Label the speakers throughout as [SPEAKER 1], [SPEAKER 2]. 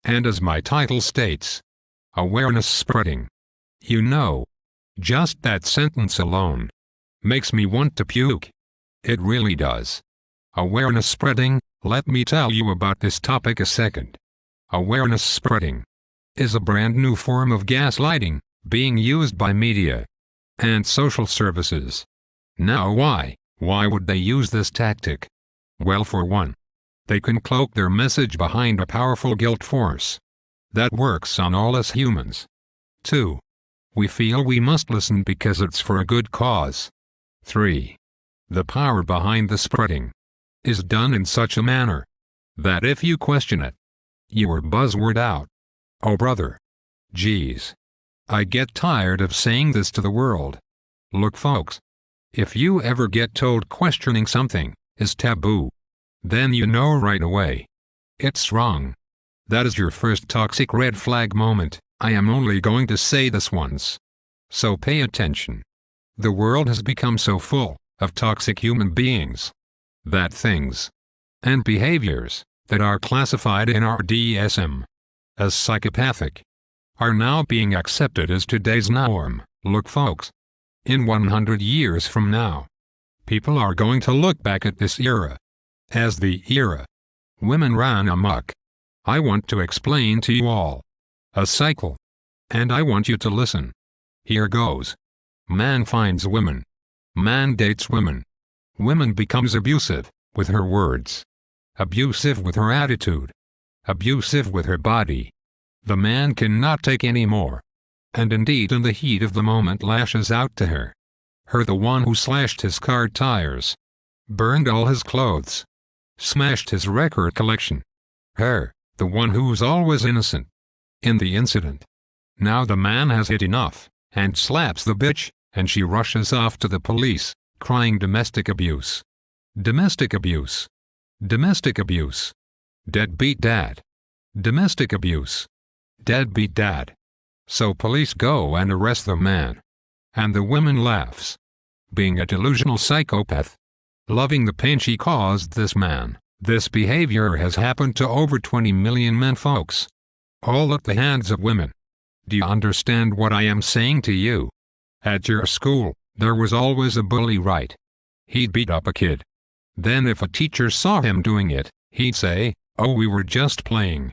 [SPEAKER 1] And as my title states, awareness spreading. You know, just that sentence alone makes me want to puke. It really does. Awareness spreading, let me tell you about this topic a second. Awareness spreading is a brand new form of gaslighting being used by media and social services. Now why would they use this tactic? Well, for one, they can cloak their message behind a powerful guilt force that works on all us humans. 2. We feel we must listen because it's for a good cause. 3. The power behind the spreading is done in such a manner that if you question it, you are buzzword out. Oh brother. Geez. I get tired of saying this to the world. Look folks, if you ever get told questioning something is taboo, then you know right away it's wrong. That is your first toxic red flag moment. I am only going to say this once, so pay attention. The world has become so full of toxic human beings that things and behaviors that are classified in our DSM as psychopathic are now being accepted as today's norm. Look folks, in 100 years from now, people are going to look back at this era as the era women ran amok. I want to explain to you all a cycle, and I want you to listen. Here goes. Man finds women. Man dates women. Woman becomes abusive with her words, abusive with her attitude, abusive with her body. The man cannot take any more, and indeed in the heat of the moment lashes out to her. Her, the one who slashed his car tires, burned all his clothes, smashed his record collection. Her, the one who's always innocent in the incident. Now the man has had enough, and slaps the bitch, and she rushes off to the police, crying domestic abuse. Domestic abuse. Domestic abuse. Deadbeat dad. Domestic abuse. Deadbeat dad. So police go and arrest the man. And the woman laughs. Being a delusional psychopath, loving the pain she caused this man. This behavior has happened to over 20 million men folks. All at the hands of women. Do you understand what I am saying to you? At your school, there was always a bully, right? He'd beat up a kid. Then if a teacher saw him doing it, he'd say, "Oh, we were just playing."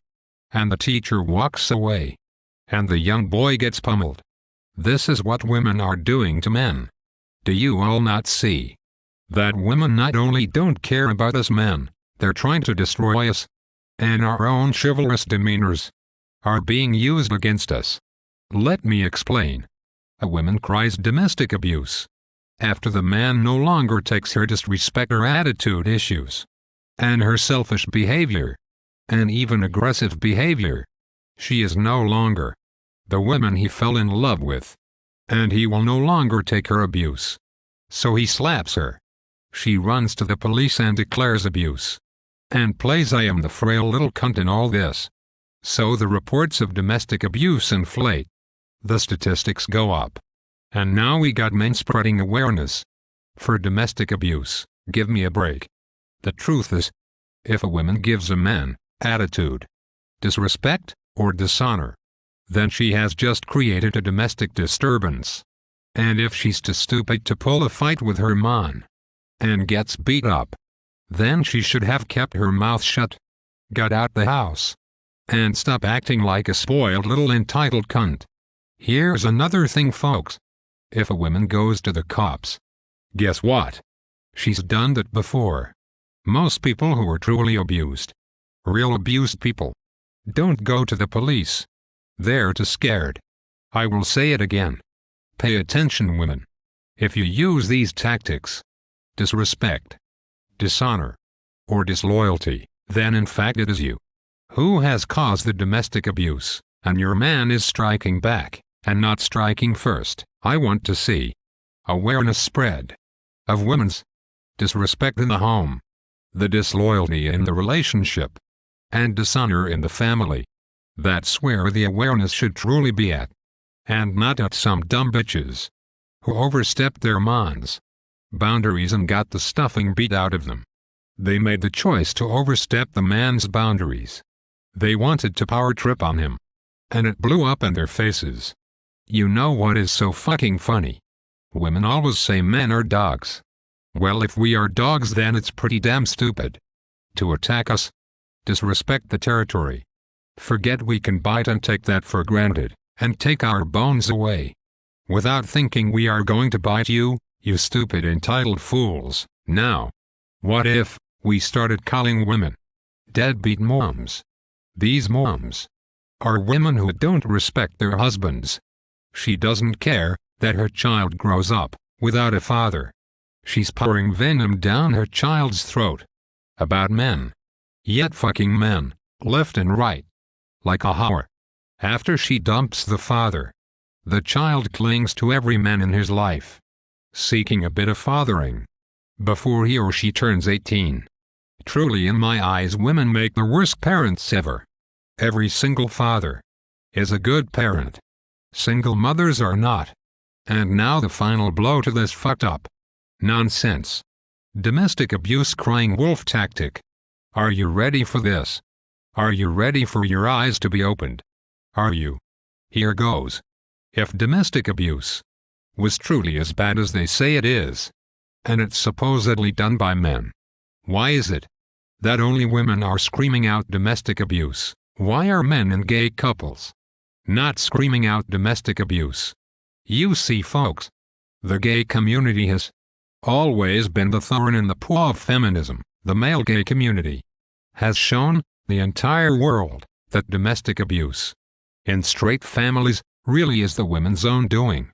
[SPEAKER 1] And the teacher walks away. And the young boy gets pummeled. This is what women are doing to men. Do you all not see that women not only don't care about us men, they're trying to destroy us? And our own chivalrous demeanors are being used against us. Let me explain. A woman cries domestic abuse after the man no longer takes her disrespect or attitude issues and her selfish behavior and even aggressive behavior. She is no longer the woman he fell in love with, and he will no longer take her abuse. So he slaps her. She runs to the police and declares abuse and plays I am the frail little cunt in all this. So the reports of domestic abuse inflate. The statistics go up. And now we got men spreading awareness for domestic abuse. Give me a break. The truth is, if a woman gives a man attitude, disrespect, or dishonor, then she has just created a domestic disturbance. And if she's too stupid to pull a fight with her man and gets beat up, then she should have kept her mouth shut, got out the house, and stop acting like a spoiled little entitled cunt. Here's another thing folks. If a woman goes to the cops, guess what? She's done that before. Most people who are truly abused, real abused people, don't go to the police. They're too scared. I will say it again. Pay attention, women. If you use these tactics, disrespect, dishonor, or disloyalty, then in fact it is you who has caused the domestic abuse, and your man is striking back, and not striking first. I want to see awareness spread of women's disrespect in the home, the disloyalty in the relationship, and dishonor in the family. That's where the awareness should truly be at, and not at some dumb bitches who overstepped their man's boundaries and got the stuffing beat out of them. They made the choice to overstep the man's boundaries, They wanted to power trip on him. And it blew up in their faces. You know what is so fucking funny? Women always say men are dogs. Well, if we are dogs, then it's pretty damn stupid to attack us, disrespect the territory, forget we can bite and take that for granted, and take our bones away. Without thinking we are going to bite you, you stupid entitled fools. Now, what if we started calling women deadbeat moms? These moms are women who don't respect their husbands. She doesn't care that her child grows up without a father. She's pouring venom down her child's throat about men. Yet fucking men, left and right, like a whore. After she dumps the father, the child clings to every man in his life, seeking a bit of fathering before he or she turns 18. Truly, in my eyes, women make the worst parents ever. Every single father is a good parent. Single mothers are not. And now the final blow to this fucked up nonsense. Domestic abuse crying wolf tactic. Are you ready for this? Are you ready for your eyes to be opened? Are you? Here goes. If domestic abuse was truly as bad as they say it is, and it's supposedly done by men, why is it that only women are screaming out domestic abuse? Why are men and gay couples not screaming out domestic abuse? You see, folks, the gay community has always been the thorn in the paw of feminism. The male gay community has shown the entire world that domestic abuse in straight families really is the woman's own doing.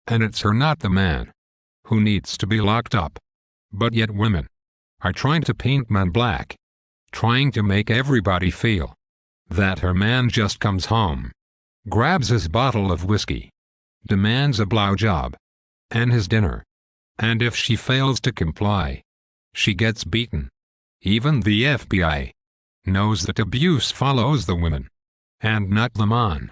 [SPEAKER 1] And it's her, not the man, who needs to be locked up. But yet women are trying to paint men black, trying to make everybody feel that her man just comes home, grabs his bottle of whiskey, demands a blowjob and his dinner, and if she fails to comply, she gets beaten. Even the FBI knows that abuse follows the women, and not the man.